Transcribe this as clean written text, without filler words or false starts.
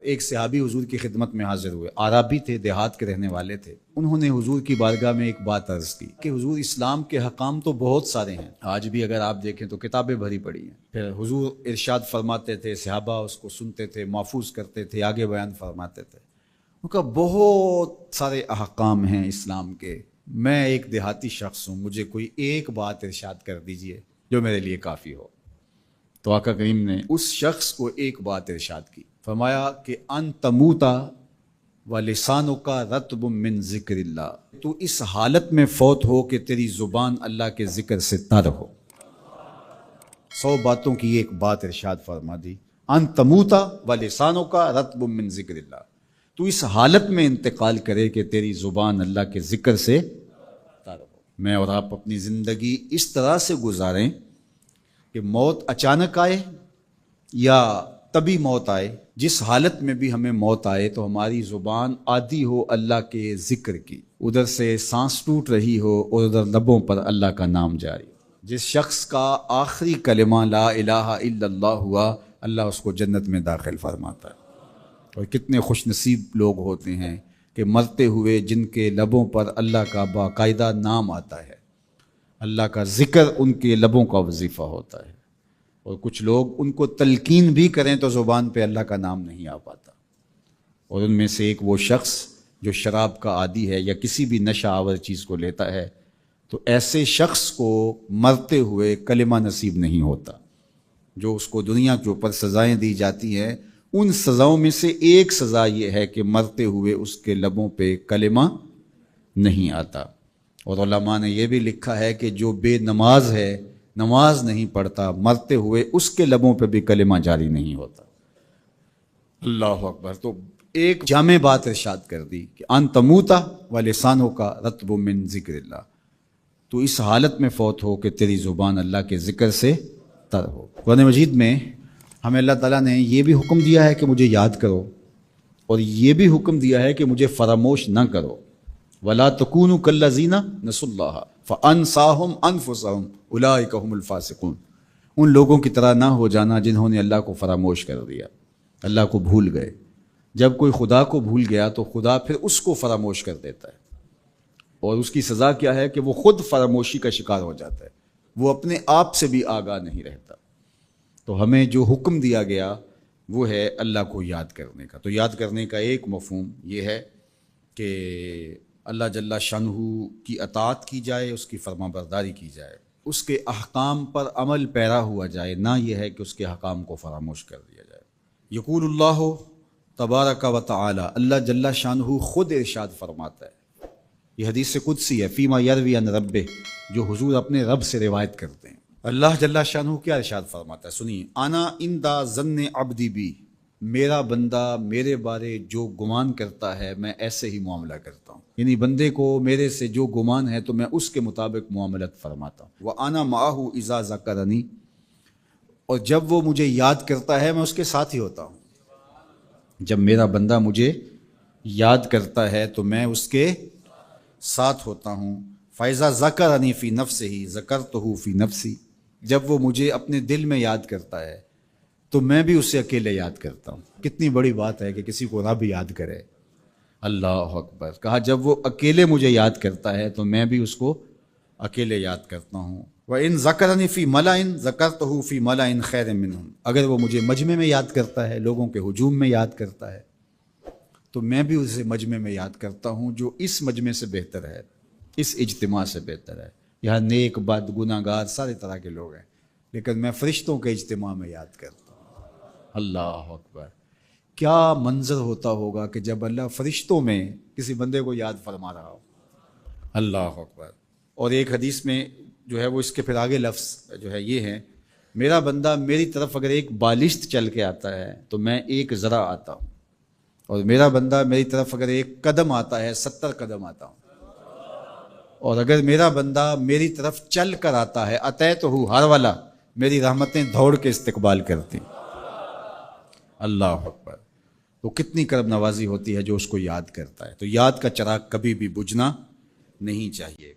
ایک صحابی حضور کی خدمت میں حاضر ہوئے، عربی تھے، دیہات کے رہنے والے تھے۔ انہوں نے حضور کی بارگاہ میں ایک بات عرض کی کہ حضور اسلام کے حکام تو بہت سارے ہیں، آج بھی اگر آپ دیکھیں تو کتابیں بھری پڑی ہیں۔ پھر حضور ارشاد فرماتے تھے، صحابہ اس کو سنتے تھے، محفوظ کرتے تھے، آگے بیان فرماتے تھے۔ ان کا بہت سارے احکام ہیں اسلام کے، میں ایک دیہاتی شخص ہوں، مجھے کوئی ایک بات ارشاد کر دیجئے جو میرے لیے کافی ہو۔ تو آقا کریم نے اس شخص کو ایک بات ارشاد کی، فرمایا کہ ان تموتا ولسانک رطب من ذکر اللہ، تو اس حالت میں فوت ہو کہ تیری زبان اللہ کے ذکر سے تر ہو۔ 100 باتوں کی ایک بات ارشاد فرما دی، ان تموتا ولسانک رطب من ذکر اللہ، تو اس حالت میں انتقال کرے کہ تیری زبان اللہ کے ذکر سے تر ہو۔ میں اور آپ اپنی زندگی اس طرح سے گزاریں کہ موت اچانک آئے یا تبھی موت آئے، جس حالت میں بھی ہمیں موت آئے تو ہماری زبان عادی ہو اللہ کے ذکر کی، ادھر سے سانس ٹوٹ رہی ہو اور ادھر لبوں پر اللہ کا نام جاری۔ جس شخص کا آخری کلمہ لا الہ الا اللہ ہوا، اللہ اس کو جنت میں داخل فرماتا ہے۔ اور کتنے خوش نصیب لوگ ہوتے ہیں کہ مرتے ہوئے جن کے لبوں پر اللہ کا باقاعدہ نام آتا ہے، اللہ کا ذکر ان کے لبوں کا وظیفہ ہوتا ہے۔ اور کچھ لوگ ان کو تلقین بھی کریں تو زبان پہ اللہ کا نام نہیں آ پاتا۔ اور ان میں سے ایک وہ شخص جو شراب کا عادی ہے یا کسی بھی نشہ آور چیز کو لیتا ہے، تو ایسے شخص کو مرتے ہوئے کلمہ نصیب نہیں ہوتا۔ جو اس کو دنیا کے اوپر سزائیں دی جاتی ہیں، ان سزاؤں میں سے ایک سزا یہ ہے کہ مرتے ہوئے اس کے لبوں پہ کلمہ نہیں آتا۔ اور علماء نے یہ بھی لکھا ہے کہ جو بے نماز ہے، نماز نہیں پڑھتا، مرتے ہوئے اس کے لبوں پہ بھی کلمہ جاری نہیں ہوتا۔ اللہ اکبر۔ تو ایک جامع بات ارشاد کر دی کہ ان تموتا ولسانک رطب من ذکر اللہ، تو اس حالت میں فوت ہو کہ تیری زبان اللہ کے ذکر سے تر ہو۔ قرآن مجید میں ہمیں اللہ تعالیٰ نے یہ بھی حکم دیا ہے کہ مجھے یاد کرو، اور یہ بھی حکم دیا ہے کہ مجھے فراموش نہ کرو۔ وَلَا تَكُونُوا كَالَّذِينَ نَسُوا اللَّهَ فَأَنسَاهُمْ أَنفُسَهُمْ أُولَٰئِكَ هُمُ الْفَاسِقُونَ، ان لوگوں کی طرح نہ ہو جانا جنہوں نے اللہ کو فراموش کر دیا، اللہ کو بھول گئے۔ جب کوئی خدا کو بھول گیا تو خدا پھر اس کو فراموش کر دیتا ہے، اور اس کی سزا کیا ہے کہ وہ خود فراموشی کا شکار ہو جاتا ہے، وہ اپنے آپ سے بھی آگاہ نہیں رہتا۔ تو ہمیں جو حکم دیا گیا وہ ہے اللہ کو یاد کرنے کا۔ تو یاد کرنے کا ایک مفہوم یہ ہے کہ اللہ جل شانہ کی اطاعت کی جائے، اس کی فرما برداری کی جائے، اس کے احکام پر عمل پیرا ہوا جائے، نہ یہ ہے کہ اس کے احکام کو فراموش کر دیا جائے۔ یقول اللہ تبارک و تعالی، اللہ جل شانہ خود ارشاد فرماتا ہے، یہ حدیث قدسی ہے، فیما یروی عن ربہ، جو حضور اپنے رب سے روایت کرتے ہیں۔ اللہ جل شانہ کیا ارشاد فرماتا ہے، سنیے، انا عند ظن عبدی بی، میرا بندہ میرے بارے جو گمان کرتا ہے میں ایسے ہی معاملہ کرتا ہوں، یعنی بندے کو میرے سے جو گمان ہے تو میں اس کے مطابق معاملت فرماتا ہوں۔ وَأَنَا مَعَهُ إِذَا ذَكَرَنِي، اور جب وہ مجھے یاد کرتا ہے میں اس کے ساتھ ہی ہوتا ہوں۔ جب میرا بندہ مجھے یاد کرتا ہے تو میں اس کے ساتھ ہوتا ہوں۔ فَإِذَا ذَكَرَنِي فِي نَفْسِهِ ذَكَرْتُهُ فِي نَفْسِي، جب وہ مجھے اپنے دل میں یاد کرتا ہے تو میں بھی اسے اکیلے یاد کرتا ہوں۔ کتنی بڑی بات ہے کہ کسی کو رب یاد کرے، اللہ اکبر۔ کہا جب وہ اکیلے مجھے یاد کرتا ہے تو میں بھی اس کو اکیلے یاد کرتا ہوں۔ وَإِن ذَكَرَنِي فِي مَلَئٍ ذَكَرْتُهُ فِي مَلَئٍ خَيْرٍ مِّنْهُمْ، اگر وہ مجھے مجمع میں یاد کرتا ہے، لوگوں کے ہجوم میں یاد کرتا ہے، تو میں بھی اسے مجمع میں یاد کرتا ہوں جو اس مجمع سے بہتر ہے، اس اجتماع سے بہتر ہے۔ یہاں نیک بد گناہ گار سارے طرح کے لوگ ہیں، لیکن میں فرشتوں کے اجتماع میں یاد کرتا ہوں۔ اللہ اکبر۔ کیا منظر ہوتا ہوگا کہ جب اللہ فرشتوں میں کسی بندے کو یاد فرما رہا ہو، اللہ اکبر۔ اور ایک حدیث میں جو ہے وہ اس کے پھر آگے لفظ جو ہے یہ ہے، میرا بندہ میری طرف اگر ایک بالشت چل کے آتا ہے تو میں ایک ذرا آتا ہوں، اور میرا بندہ میری طرف اگر ایک قدم آتا ہے 70 قدم آتا ہوں، اور اگر میرا بندہ میری طرف چل کر آتا ہے اتیتہ ہر والا، میری رحمتیں دوڑ کے استقبال کرتی۔ اللہ اکبر۔ تو کتنی کرم نوازی ہوتی ہے جو اس کو یاد کرتا ہے۔ تو یاد کا چراغ کبھی بھی بجھنا نہیں چاہیے۔